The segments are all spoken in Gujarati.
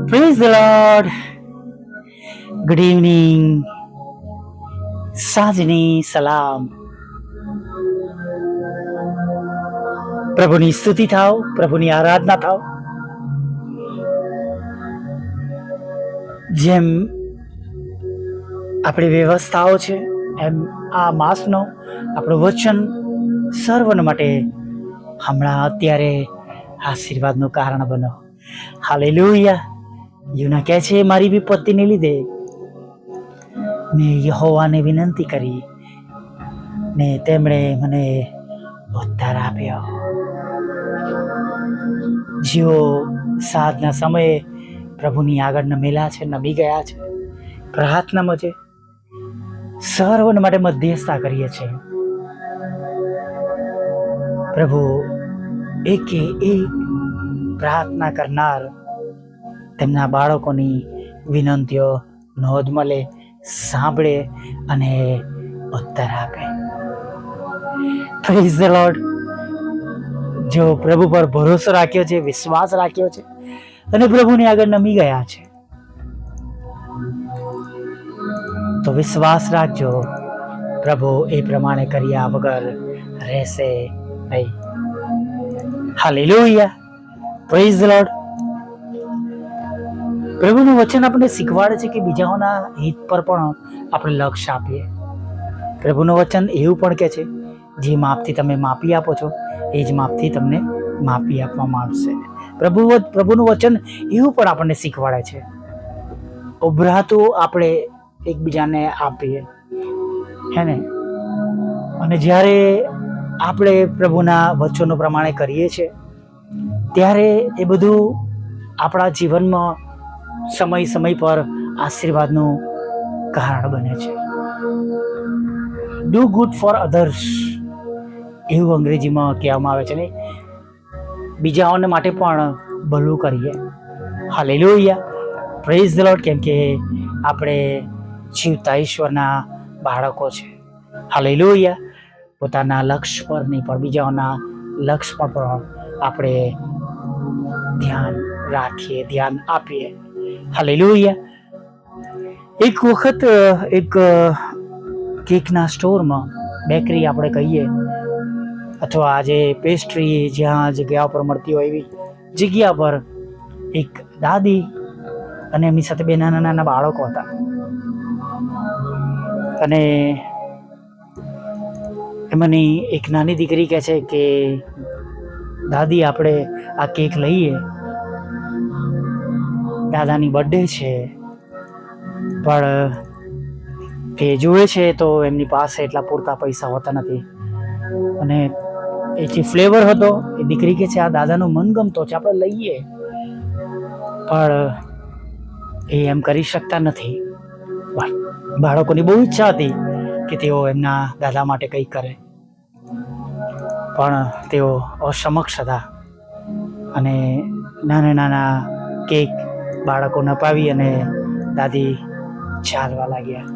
Praise the Lord. Good evening. સાંજની સલામ. પ્રભુની સ્તુતિ થાવ, પ્રભુની આરાધના થાવ. જેમ આપણી વ્યવસ્થાઓ છે એમ આ માસનો આપણું વચન સર્વને માટે હમણાં અત્યારે આશીર્વાદનું કારણ બનો. હાલેલુયા. યુના કહે છે, મારી વિપત્તિને લીધે મેં યહોવાને વિનંતી કરી ને તેમણે મને ઉત્તર આપ્યો. જેઓ સાંજના સમયે પ્રભુની આગળ નમેલા છે, નમી ગયા છે, પ્રાર્થનામાં છે, સર્વને માટે મધ્યસ્થતા કરીએ છીએ. પ્રભુ એકે એક પ્રાર્થના કરનાર તેમના બાળકોની વિનંતીઓ નોંધ મળે, સાંભળે અને ઉત્તર આપે. Praise the lord. જો પ્રભુ પર ભરોસો રાખ્યો છે, વિશ્વાસ રાખ્યો છે અને પ્રભુની આગળ નમી ગયા છે તો વિશ્વાસ રાખજો, પ્રભુ એ પ્રમાણે કર્યા વગર રહેશે નહીં. હાલેલુયા. Praise the Lord. પ્રભુનું વચન આપણને શીખવાડે છે કે બીજાઓના હિત પર પણ આપણે લક્ષ્ય આપીએ. પ્રભુનું વચન એવું પણ કહે છે, જે માપથી તમે માપી આપો છો એ જ માપથી તમને માપી આપવામાં આવશે. પ્રભુનું વચન એવું પણ આપણને શીખવાડે છે, ઉભરાતું આપણે એકબીજાને આપીએ, હે ને. અને જ્યારે આપણે પ્રભુના વચનો પ્રમાણે કરીએ છીએ ત્યારે એ બધું આપણા જીવનમાં સમય પર આશીર્વાદનું કારણ બને છે. ડુ ગુડ ફોર અધર્સ, એવું અંગ્રેજીમાં કહેવામાં આવે છે ને. બીજાઓને માટે પણ ભલું કરીએ. હાલેલુયા. Praise the lord. કેમ કે આપણે જીવતા ઈશ્વરના બાળકો છે. હાલેલુયા. પોતાના લક્ષ્ય પર નહીં પણ બીજાઓના લક્ષ્ય પર પણ આપણે ધ્યાન રાખીએ, ધ્યાન આપીએ. હાલેલુયા. એક વખત એક કેકના સ્ટોરમાં, બેકરી આપણે કહીએ, અથવા આજે પેસ્ટ્રી જ્યાં જગ્યા પર મળતી હોય એવી જગ્યા પર એક દાદી અને એમની સાથે બે નાના નાના બાળકો હતા. અને એમાંની એક નાની દીકરી કહે છે કે દાદી, આપણે આ કેક લઈએ, દાદાની બર્થડે છે, પણ એ જુએ છે તો એમની પાસે એટલા પૂરતા પૈસા હોતા નથી. અને એ જે ફ્લેવર હતો એ દીકરી કે છે આ દાદાનો મનગમતો છે, આપણે લઈએ, પણ એ એમ કરી શકતા નથી. બાળકોની બહુ ઈચ્છા હતી કે તેઓ એમના દાદા માટે કંઈક કરે, પણ તેઓ અસમક્ષ હતા. અને નાના નાના કેક બાળકોને અપાવી અને દાદી ચાલવા લાગ્યા.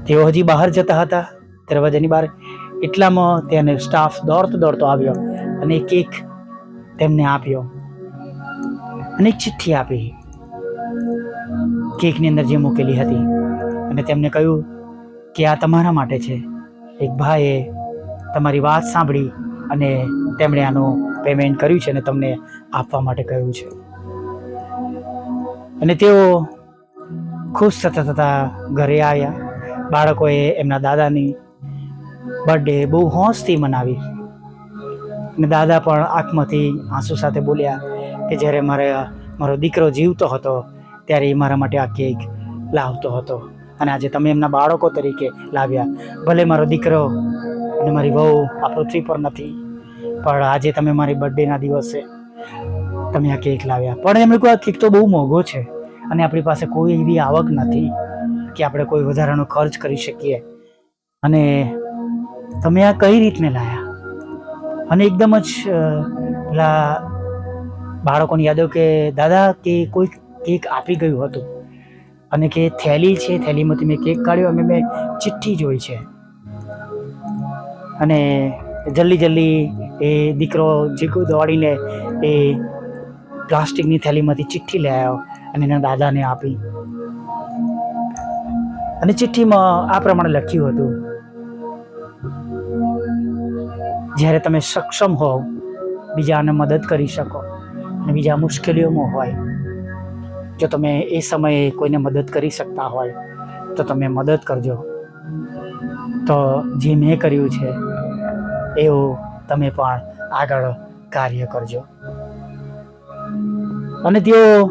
તેઓ હજી બહાર જતા હતા દરવાજાની બહાર, એટલામાં તેને સ્ટાફ દોડતો આવ્યો અને કેક તેમને આપ્યો અને એક ચિઠ્ઠી આપી કેકની અંદર જે મૂકેલી હતી. અને તેમને કહ્યું કે આ તમારા માટે છે. એક ભાઈએ તમારી વાત સાંભળી અને તેમણે આનું પેમેન્ટ કર્યું છે અને તમને આપવા માટે કહ્યું છે. અને તેઓ ખુશ થતા ઘરે આવ્યા. બાળકોએ એમના દાદાની બર્થડે બહુ હોંશથી મનાવી. અને દાદા પણ આંખમાંથી આંસુ સાથે બોલ્યા કે જ્યારે મારો દીકરો જીવતો હતો ત્યારે એ મારા માટે આ કેક લાવતો હતો અને આજે તમે એમના બાળકો તરીકે લાવ્યા. ભલે મારો દીકરો અને મારી વહુ આ પૃથ્વી પર નથી, પણ આજે તમે મારી બર્થડેના દિવસે તમે આ કેક લાવ્યા. પણ એમણે કહ્યું આ કેક તો બહુ મોંઘો છે અને આપણી પાસે કોઈ એવી આવક નથી કે આપણે કોઈ વધારાનો ખર્ચ કરી શકીએ, અને તમે આ કઈ રીતને લાયા? અને એકદમ જ પેલા બાળકોને યાદ આવ્યું કે દાદા કે કોઈ કેક આપી ગયું હતું અને કે થેલી છે, થેલીમાંથી મેં કેક કાઢ્યો અને મેં ચિઠ્ઠી જોઈ છે. અને જલ્દી એ દીકરો દોડીને એ પ્લાસ્ટિકની થેલીમાંથી ચિઠ્ઠી લઈ આવ્યો અને એના દાદાને આપી. અને ચિઠ્ઠીમાં આ પ્રમાણે લખ્યું હતું, જ્યારે તમે સક્ષમ હોવ, બીજાને મદદ કરી શકો અને બીજા મુશ્કેલીઓમાં હોય, જો તમે એ સમયે કોઈને મદદ કરી શકતા હોય તો તમે મદદ કરજો. તો જે મેં કર્યું છે એવું તમે પણ આગળ કાર્ય કરજો. અને તેઓ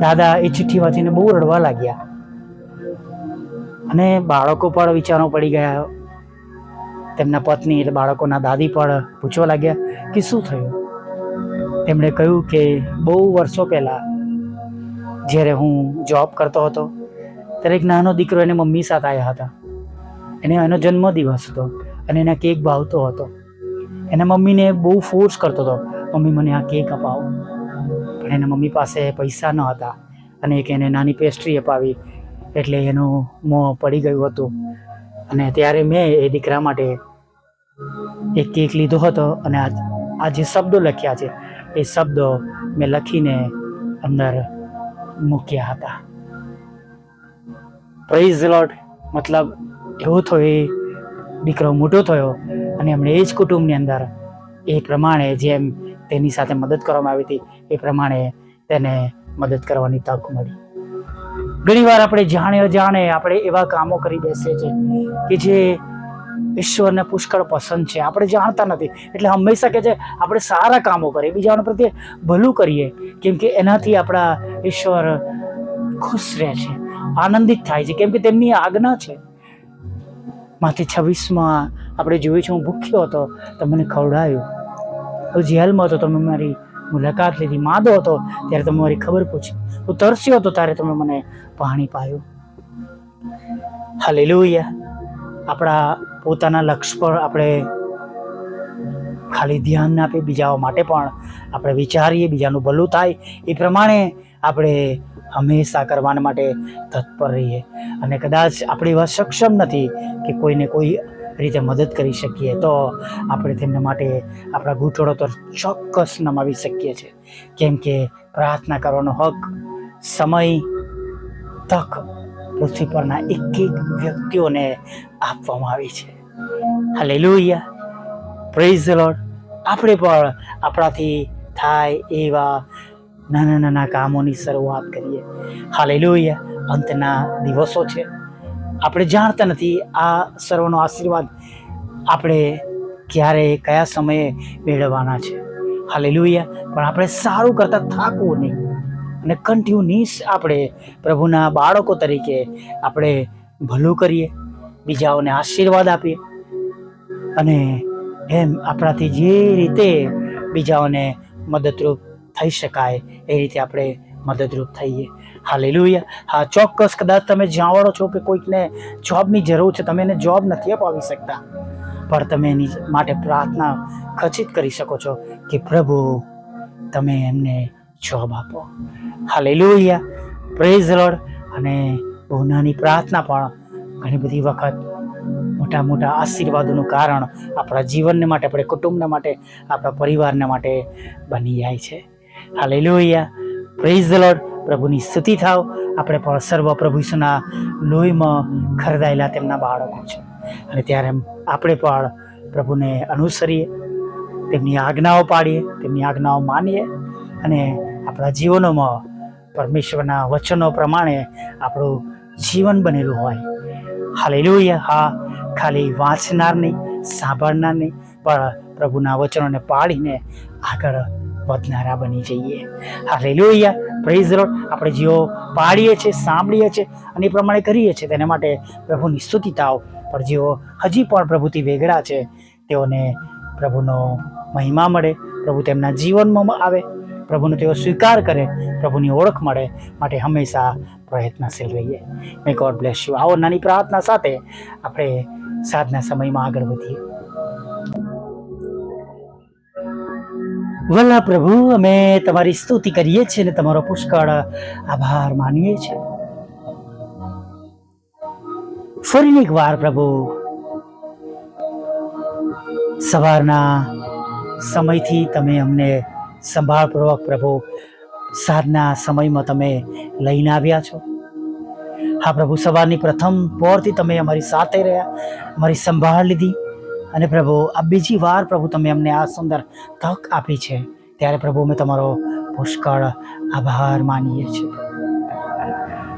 દાદા એ ચિઠ્ઠી વાંચીને બહુ રડવા લાગ્યા અને બાળકો પણ વિચારો પડી ગયા. તેમના પત્ની એટલે બાળકોના દાદી પણ પૂછવા લાગ્યા કે શું થયું. તેમણે કહ્યું કે બહુ વર્ષો પહેલાં જ્યારે હું જોબ કરતો હતો ત્યારે એક નાનો દીકરો એને મમ્મી સાથે આવ્યા હતા. એનો જન્મદિવસ હતો અને એના કેક ભાવતો હતો. એના મમ્મીને બહુ ફોર્સ કરતો હતો, મમ્મી મને આ કેક અપાવો. પણ એના મમ્મી પાસે પૈસા ન હતા અને એક એને નાની પેસ્ટ્રી અપાવી એટલે એનું મોં પડી ગયું હતું. અને ત્યારે મેં એ દીકરા માટે એક કેક લીધો હતો અને આ જે શબ્દો લખ્યા છે એ શબ્દો મેં લખીને અંદર મૂક્યા હતા. Praise the lord. મતલબ એવું થયું, એ દીકરો મોટો થયો અને એમણે એ જ કુટુંબની અંદર એ પ્રમાણે જેમ તેની સાથે મદદ કરવામાં આવી હતી એ પ્રમાણે તેને મદદ કરવાની તક મળી. ઘણીવાર આપણે જાણે અજાણે આપણે એવા કામો કરી બેસીએ છીએ કે જે ઈશ્વરને પુષ્કળ પસંદ છે, આપણે જાણતા નથી. એટલે હંમેશા કે છે આપણે સારા કામો કરીએ, બીજાના પ્રત્યે ભલું કરીએ, કેમ કે એનાથી આપણા ઈશ્વર ખુશ રહે છે, આનંદિત થાય છે, કેમ કે તેમની આજ્ઞા છે. માથી 26માં આપણે જોયું છે, હું ભૂખ્યો હતો તો મને ખવડાવ્યું, હું જેલમાં હતો તમે મારી મુલાકાત લીધી, માંદો હતો ત્યારે તમે મારી ખબર પૂછી, હું તરસ્યો હતો ત્યારે તમે મને પાણી પાયું. હાલેલુયા. આપણા પોતાના લક્ષ્ય પર આપણે ખાલી ધ્યાન ના આપીએ, બીજાઓ માટે પણ આપણે વિચારીએ, બીજાનું ભલું થાય એ પ્રમાણે આપણે હંમેશા કરવાના માટે તત્પર રહીએ. અને કદાચ આપણે એવા સક્ષમ નથી કે કોઈને કોઈ રીતે મદદ કરી શકીએ તો આપણે તેમના માટે આપણા ઘૂંટણો તો ચોક્કસ નમાવી શકીએ છીએ, કેમ કે પ્રાર્થના કરવાનો હક, સમય, તક પૃથ્વી પરના એક એક વ્યક્તિઓને આપવામાં આવી છે. હાલેલુયા. Praise the lord. આપણે પણ આપણાથી થાય એવા નાના નાના કામોની શરૂઆત કરીએ. હાલેલુયા. અંતના દિવસો છે, આપણે જાણતા નથી આ સર્વનો આશીર્વાદ આપણે ક્યારે કયા સમયે મેળવવાના છે. હાલેલુયા. પણ આપણે સારું કરતાં થાકવું નહીં અને કન્ટિન્યુઅસ આપણે પ્રભુના બાળકો તરીકે આપણે ભલું કરીએ, બીજાઓને આશીર્વાદ આપીએ અને એમ આપણાથી જે રીતે બીજાઓને મદદરૂપ થઈ શકાય એ રીતે આપણે મદદરૂપ થઈએ. હાલેલુયા. હા, ચોક્કસ કદાચ તમે જાણો છો કે કોઈકને જોબની જરૂર છે, તમે એને જોબ નથી અપાવી શકતા, પણ તમે એની માટે પ્રાર્થના ખચિત કરી શકો છો કે પ્રભુ તમે એમને જોબ આપો. હાલેલુયા. Praise the lord. અને બહુ નાની પ્રાર્થના પણ ઘણી બધી વખત મોટા મોટા આશીર્વાદોનું કારણ આપણા જીવનને માટે, આપણે કુટુંબને માટે, આપણા પરિવારને માટે બની જાય છે. હાલેલુયા. Praise the lord. પ્રભુની સ્તુતિ થાવ. આપણે પણ સર્વ પ્રભુ ઈસુના લોહીમાં ખરીદાયેલા તેમના બાળકો છે અને ત્યારે આપણે પણ પ્રભુને અનુસરીએ, તેમની આજ્ઞાઓ પાડીએ, તેમની આજ્ઞાઓ માનીએ અને આપણા જીવનોમાં પરમેશ્વરના વચનો પ્રમાણે આપણું જીવન બનેલું હોય. હાલેલુયા. હા, ખાલી વાંચનાર નહીં, સાંભળનાર નહીં, પણ પ્રભુના વચનોને પાડીને આગળ વધનારા બની જઈએ. હાલેલુયા. Praise the lord. આપણે જેઓ પાડીએ છીએ, સાંભળીએ છીએ અને એ પ્રમાણે કરીએ છીએ તેના માટે પ્રભુની સ્તુતિ થાવ. પણ જેઓ હજી પણ પ્રભુથી વેગળા છે તેઓને પ્રભુનો મહિમા મળે, પ્રભુ તેમના જીવનમાં આવે, પ્રભુનો તેઓ સ્વીકાર કરે, પ્રભુની ઓળખ મળે, માટે હંમેશા પ્રયત્નશીલ રહીએ. મે ગોડ બ્લેસ યુ. આવો નાની પ્રાર્થના સાથે આપણે સાંજના સમયમાં આગળ વધીએ. વલ્લા પ્રભુ, અમે તમારી સ્તુતિ કરીએ છીએ અને તમારો પુષ્કળ આભાર માનીએ છીએ. ફરી એક વાર પ્રભુ, સવારના સમયથી તમે અમને સંભાળપૂર્વક પ્રભુ સાંજના સમયમાં તમે લઈને આવ્યા છો. હા પ્રભુ, સવારની પ્રથમ પહોરથી તમે અમારી સાથે રહ્યા, અમારી સંભાળ લીધી, અને પ્રભુ આ બીજી વાર પ્રભુ તમે અમને આ સુંદર તક આપી છે, ત્યારે પ્રભુ અમે તમારો પુષ્કળ આભાર માનીએ છીએ.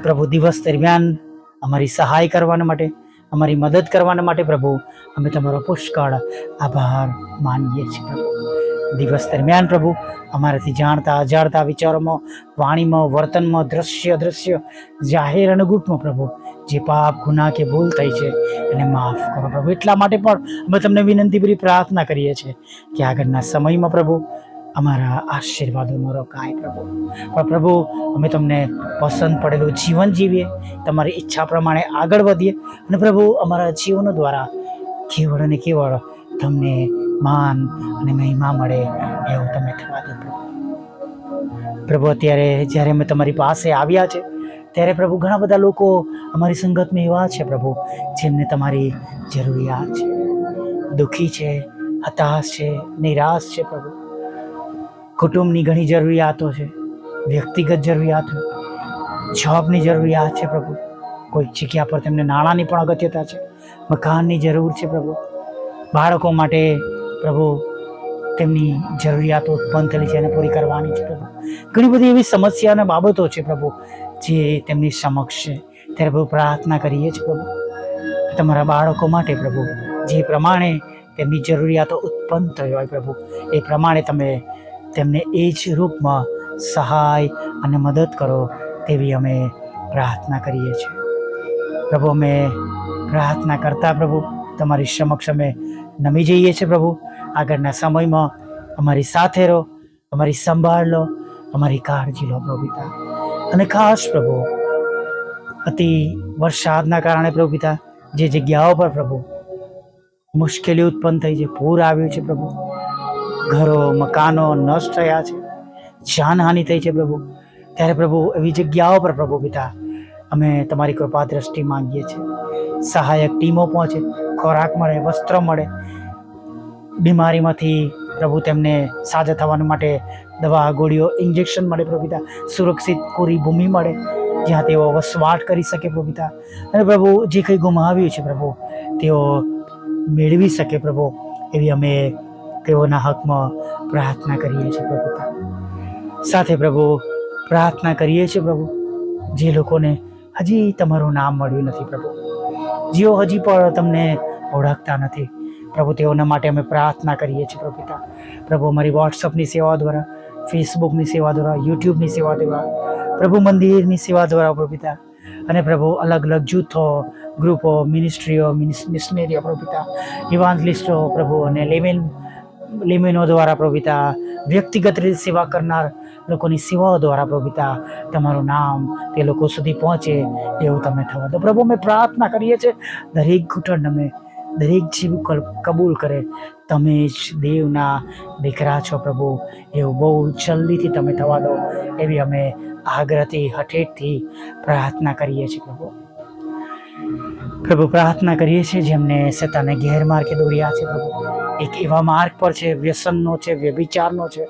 પ્રભુ દિવસ દરમિયાન અમારી સહાય કરવાના માટે, અમારી મદદ કરવાના માટે પ્રભુ અમે તમારો પુષ્કળ આભાર માનીએ છીએ. પ્રભુ દિવસ દરમિયાન પ્રભુ અમારાથી જાણતા અજાણતા વિચારોમાં, વાણીમાં, વર્તનમાં, દ્રશ્ય અદૃશ્ય, જાહેર અને ગુપ્તમાં પ્રભુ જે પાપ, ગુનાહ કે ભૂલ થઈ છે એને માફ કરો પ્રભુ. એટલા માટે પણ અમે તમને વિનંતીભરી પ્રાર્થના કરીએ છીએ કે આગળના સમયમાં પ્રભુ અમારા આશીર્વાદો ન રોકાય પ્રભુ, પણ પ્રભુ અમે તમને પસંદ પડેલું જીવન જીવીએ, તમારી ઈચ્છા પ્રમાણે આગળ વધીએ, અને પ્રભુ અમારા જીવનો દ્વારા કેવળ અને કેવળ તમને માન અને મહિમા મળે એવું તમે થવા દો પ્રભુ. પ્રભુ અત્યારે જ્યારે અમે તમારી પાસે આવ્યા છે ત્યારે પ્રભુ ઘણા બધા લોકો અમારી સંગતમાં એવા છે પ્રભુ જેમને તમારી જરૂરિયાત છે, દુઃખી છે, હતાશ છે, નિરાશ છે પ્રભુ. કુટુંબની ઘણી જરૂરિયાતો છે, વ્યક્તિગત જરૂરિયાતો, જોબની જરૂરિયાત છે પ્રભુ. કોઈક જગ્યા પર તેમને નાણાંની પણ અગત્યતા છે, મકાનની જરૂર છે પ્રભુ. બાળકો માટે પ્રભુ તેમની જરૂરિયાતો ઉત્પન્ન થયેલી છે અને પૂરી કરવાની છે પ્રભુ. ઘણી બધી એવી સમસ્યા અને બાબતો છે પ્રભુ જે તેમની સમક્ષ છે, ત્યારે પ્રભુ પ્રાર્થના કરીએ છીએ પ્રભુ તમારા બાળકો માટે પ્રભુ જે પ્રમાણે તેમની જરૂરિયાતો ઉત્પન્ન થઈ હોય પ્રભુ એ પ્રમાણે તમે તેમને એ જ રૂપમાં સહાય અને મદદ કરો તેવી અમે પ્રાર્થના કરીએ છીએ પ્રભુ. અમે પ્રાર્થના કરતા પ્રભુ તમારી સમક્ષ અમે નમી જઈએ છીએ પ્રભુ. આગળના સમયમાં અમારી સાથે રહો, અમારી સંભાળ લો, અમારી કાળજી લો પ્રભુ પિતા. અને ખાસ પ્રભુ અતિ વરસાદના કારણે પ્રભુ પિતા જે જગ્યાઓ પર પ્રભુ મુશ્કેલી ઉત્પન્ન થઈ છે, પૂર આવ્યું છે પ્રભુ, ઘરો મકાનો નષ્ટ થયા છે, જાનહાનિ થઈ છે પ્રભુ, ત્યારે પ્રભુ એવી જગ્યાઓ પર પ્રભુ પિતા અમે તમારી કૃપા દ્રષ્ટિ માંગીએ છીએ. સહાયક ટીમો પહોંચે, ખોરાક મળે, વસ્ત્ર મળે, બીમારીમાંથી પ્રભુ તેમને સાજા થવા માટે દવા, ગોળીઓ, ઇન્જેક્શન મળે પ્રભુ પિતા. સુરક્ષિત કોરી ભૂમિ મળે જ્યાં તેઓ વસવાટ કરી શકે પ્રભુ પિતા. અને પ્રભુ જે કંઈ ગુમાવ્યું છે પ્રભુ તેઓ મેળવી શકે પ્રભુ, એવી અમે તેઓના હકમાં પ્રાર્થના કરીએ છીએ પ્રભુ પિતા. સાથે પ્રભુ પ્રાર્થના કરીએ છીએ પ્રભુ જે લોકોને હજી તમારું નામ મળ્યું નથી પ્રભુ, જેઓ હજી પણ તમને ઓળખતા નથી પ્રભુ, તેઓના માટે અમે પ્રાર્થના કરીએ છીએ પ્રભુ પિતા. પ્રભુ અમારી વોટ્સઅપની સેવા દ્વારા, ફેસબુકની સેવા દ્વારા, યુટ્યુબની સેવા દ્વારા, પ્રભુ મંદિરની સેવા દ્વારા પ્રભુ પિતા, અને પ્રભુ અલગ અલગ જૂથો, ગ્રુપો, મિનિસ્ટ્રીઓ, મિશનરીઓ પ્રભુ પિતા, ઇવાન્જલિસ્ટો પ્રભુ અને લેમેનો દ્વારા પ્રભુ પિતા, વ્યક્તિગત રીતે સેવા કરનાર લોકોની સેવાઓ દ્વારા પ્રભુ પિતા તમારું નામ તે લોકો સુધી પહોંચે એવું તમે થવા દો પ્રભુ. અમે પ્રાર્થના કરીએ છીએ દરેક ઘૂંટણ અમે દરેક જીવ કબૂલ કરે તમે જ દેવના દીકરા છો પ્રભુ એવું બહુ જલ્દીથી તમે થવા દો એવી અમે આગ્રહથી, હઠેઠથી પ્રાર્થના કરીએ છીએ પ્રભુ. પ્રભુ પ્રાર્થના કરીએ છીએ જેમને સતાને ગેરમાર્ગે દોર્યા છે પ્રભુ, એક એવા માર્ગ પર છે, વ્યસનનો છે, વ્યભિચારનો છે,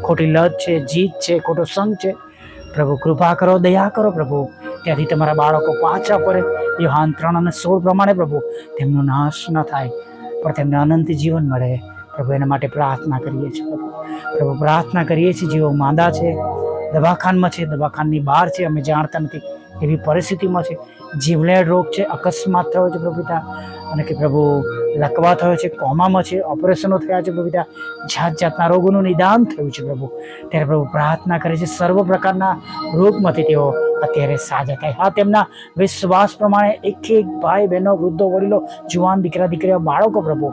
ખોટી લત છે, જીત છે, ખોટો સંગ છે પ્રભુ. કૃપા કરો, દયા કરો પ્રભુ, ત્યાંથી તમારા બાળકો પાછા ફરે. યોહાન 3 અને 16 પ્રમાણે પ્રભુ તેમનો નાશ ન થાય પણ તેમને અનંત જીવન મળે પ્રભુ, એના માટે પ્રાર્થના કરીએ છીએ પ્રભુ. પ્રભુ પ્રાર્થના કરીએ છીએ જેઓ માંદા છે, દવાખાનામાં છે, દવાખાનાની બહાર છે, અમે જાણતા નથી એવી પરિસ્થિતિમાં છે, જીવલેણ રોગ છે, અકસ્માત થયો છે પ્રભુ પિતા, અને કે પ્રભુ લકવા થયો છે, કોમામાં છે, ઓપરેશનો થયા છે પ્રભુ પિતા, જાત જાતના રોગોનું નિદાન થયું છે પ્રભુ. ત્યારે પ્રભુ પ્રાર્થના કરે છે સર્વ પ્રકારના રોગમાંથી તેઓ અત્યારે સાજા થાય. હા, તેમના વિશ્વાસ પ્રમાણે એક ભાઈ બહેનો, વૃદ્ધો, વડીલો, જુવાન, દીકરા દીકરીઓ, બાળકો પ્રભુ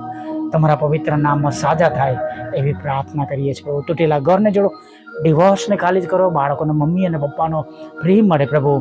તમારા પવિત્ર નામમાં સાજા થાય એવી પ્રાર્થના કરીએ છીએ પ્રભુ. તૂટેલા ઘરને જોડો, ડિવોર્સને ખાલી જ કરો, બાળકોને મમ્મી અને પપ્પાનો પ્રેમ મળે પ્રભુ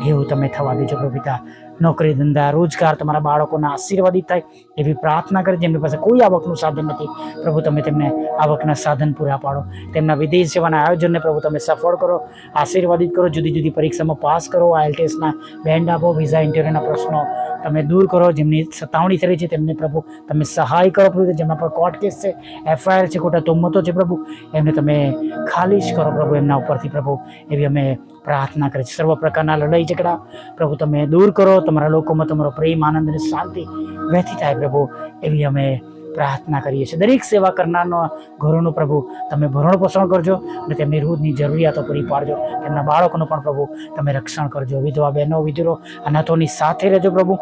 એવું તમે થવા દેજો પ્રભુ પિતા. નોકરી, ધંધા, રોજગાર તમારા બાળકોના આશીર્વાદિત થાય એવી પ્રાર્થના કરી. જેમની પાસે કોઈ આવકનું સાધન નથી પ્રભુ તમે તેમને આવકના સાધન પૂરા પાડો. તેમના વિદેશ જવાના આયોજનને પ્રભુ તમે સફળ કરો, આશીર્વાદિત કરો, જુદી જુદી પરીક્ષામાં પાસ કરો, IELTSના બેન્ડ આપો, વિઝા ઇન્ટરવ્યુના પ્રશ્નો તમે દૂર કરો. જેમની સતાવણી થઈ રહી છે તેમને પ્રભુ તમે સહાય કરો પ્રભુ. જેમના પર કોર્ટ કેસ છે, FIR છે, ખોટા તોમતો છે પ્રભુ, એમને તમે ખાલીજ કરો પ્રભુ એમના ઉપરથી પ્રભુ. એવી અમે પ્રાર્થના કરીએ છીએ. સર્વ પ્રકારના લડાઈ ઝઘડા પ્રભુ તમે દૂર કરો. તમારા લોકોમાં તમારો પ્રેમ, આનંદ અને શાંતિ વહેતી થાય પ્રભુ, એવી અમે પ્રાર્થના કરીએ છીએ. દરેક સેવા કરનારનો ઘરોનું પ્રભુ તમે ભરણ પોષણ કરજો અને તેમની રોજની જરૂરિયાતો પૂરી પાડજો. તેમના બાળકોનું પણ પ્રભુ તમે રક્ષણ કરજો. વિધવા બહેનો, વિધુરો, અનાથોની સાથે રહેજો પ્રભુ.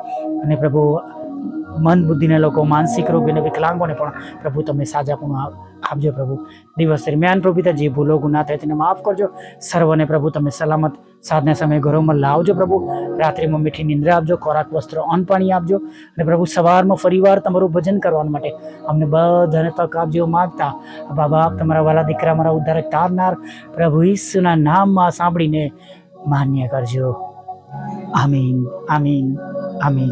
અને પ્રભુ મન બુદ્ધિના લોકો, માનસિક રોગી અને વિકલાંગોને પણ પ્રભુ તમે સાજાપણું આપજો પ્રભુ. દિવસ દરમિયાન પ્રભુ જે ભૂલો ગુના થાય તેને માફ કરજો. સર્વને પ્રભુ તમે સલામત સાંજના સમયે ઘરોમાં લાવજો પ્રભુ. રાત્રિમાં મીઠી નિંદ્રા આપજો, ખોરાક, વસ્ત્ર, અન્ન, પાણી આપજો. અને પ્રભુ સવારમાં ફરીવાર તમારું ભજન કરવા માટે અમને બધાને તક આપજો માગતા બાપ તમારા વાલા દીકરા, મારા ઉદ્ધારક તારનાર પ્રભુ ઈસુના નામમાં સાંભળીને માન્ય કરજો. આમીન, આમીન, આમીન.